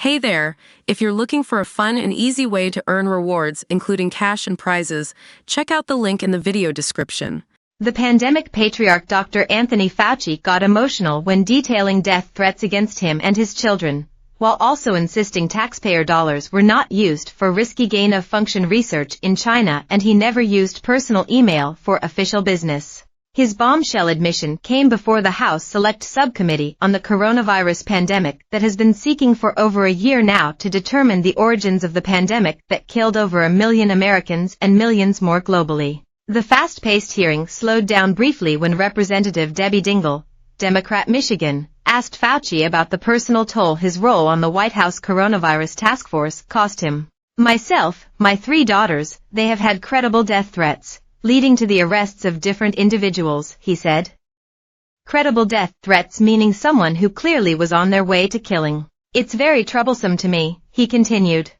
Hey there! If you're looking for a fun and easy way to earn rewards, including cash and prizes, check out the link in the video description. The pandemic patriarch Dr. Anthony Fauci got emotional when detailing death threats against him and his children, while also insisting taxpayer dollars were not used for risky gain-of-function research in China and he never used personal email for official business. His bombshell admission came before the House Select Subcommittee on the coronavirus pandemic that has been seeking for over a year now to determine the origins of the pandemic that killed over 1 million Americans and millions more globally. The fast-paced hearing slowed down briefly when Representative Debbie Dingell, Democrat Michigan, asked Fauci about the personal toll his role on the White House coronavirus task force cost him. Myself, my 3 daughters, they have had credible death threats, leading to the arrests of different individuals, he said. Credible death threats meaning someone who clearly was on their way to killing. It's very troublesome to me, he continued.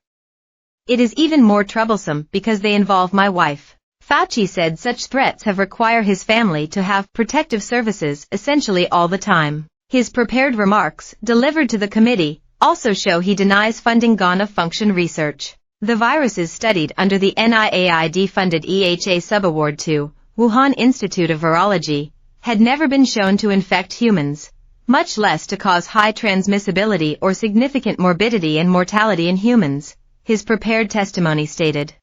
It is even more troublesome because they involve my wife. Fauci said such threats have required his family to have protective services essentially all the time. His prepared remarks, delivered to the committee, also show he denies funding gain-of-function research. The viruses studied under the NIAID-funded EHA subaward to Wuhan Institute of Virology had never been shown to infect humans, much less to cause high transmissibility or significant morbidity and mortality in humans, his prepared testimony stated.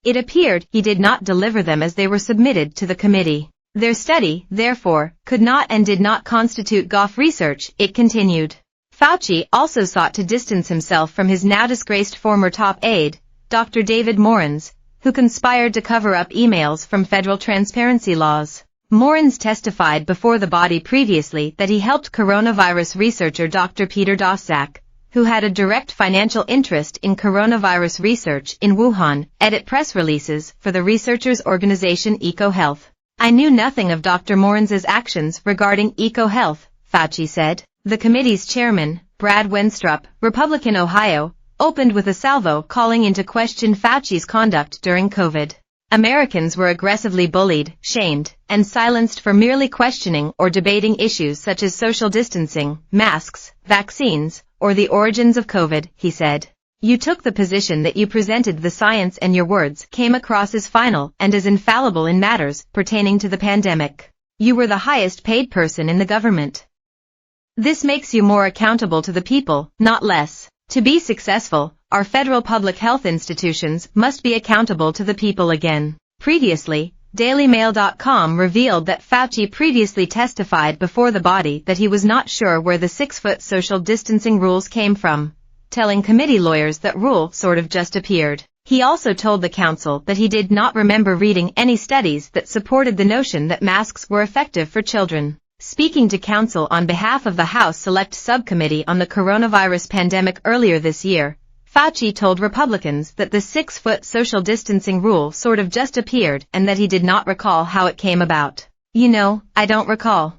It appeared he did not deliver them as they were submitted to the committee. Their study, therefore, could not and did not constitute GOF research, it continued. Fauci also sought to distance himself from his now-disgraced former top aide, Dr. David Morans, who conspired to cover up emails from federal transparency laws. Morans testified before the body previously that he helped coronavirus researcher Dr. Peter Daszak, who had a direct financial interest in coronavirus research in Wuhan, edit press releases for the researchers' organization EcoHealth. I knew nothing of Dr. Morans's actions regarding EcoHealth, Fauci said. The committee's chairman, Brad Wenstrup, Republican Ohio, opened with a salvo calling into question Fauci's conduct during COVID. Americans were aggressively bullied, shamed, and silenced for merely questioning or debating issues such as social distancing, masks, vaccines, or the origins of COVID, he said. You took the position that you presented the science and your words came across as final and as infallible in matters pertaining to the pandemic. You were the highest paid person in the government. This makes you more accountable to the people, not less. To be successful, our federal public health institutions must be accountable to the people again. Previously, DailyMail.com revealed that Fauci previously testified before the body that he was not sure where the 6-foot social distancing rules came from, telling committee lawyers that rule sort of just appeared. He also told the council that he did not remember reading any studies that supported the notion that masks were effective for children. Speaking to counsel on behalf of the House Select Subcommittee on the coronavirus pandemic earlier this year, Fauci told Republicans that the 6-foot social distancing rule sort of just appeared and that he did not recall how it came about. You know, I don't recall.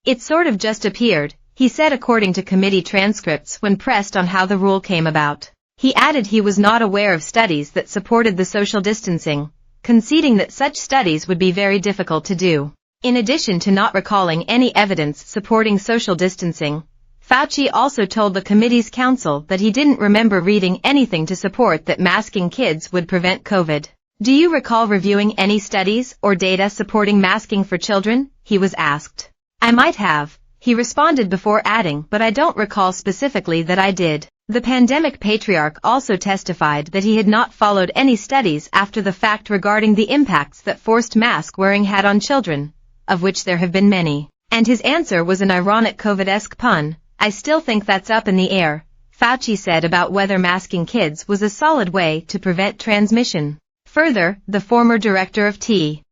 It sort of just appeared, he said according to committee transcripts when pressed on how the rule came about. He added he was not aware of studies that supported the social distancing, conceding that such studies would be very difficult to do. In addition to not recalling any evidence supporting social distancing, Fauci also told the committee's counsel that he didn't remember reading anything to support that masking kids would prevent COVID. Do you recall reviewing any studies or data supporting masking for children? He was asked. I might have, he responded before adding, but I don't recall specifically that I did. The pandemic patriarch also testified that he had not followed any studies after the fact regarding the impacts that forced mask wearing had on children, of which there have been many. And his answer was an ironic COVID-esque pun. I still think that's up in the air, Fauci said about whether masking kids was a solid way to prevent transmission. Further, the former director of T.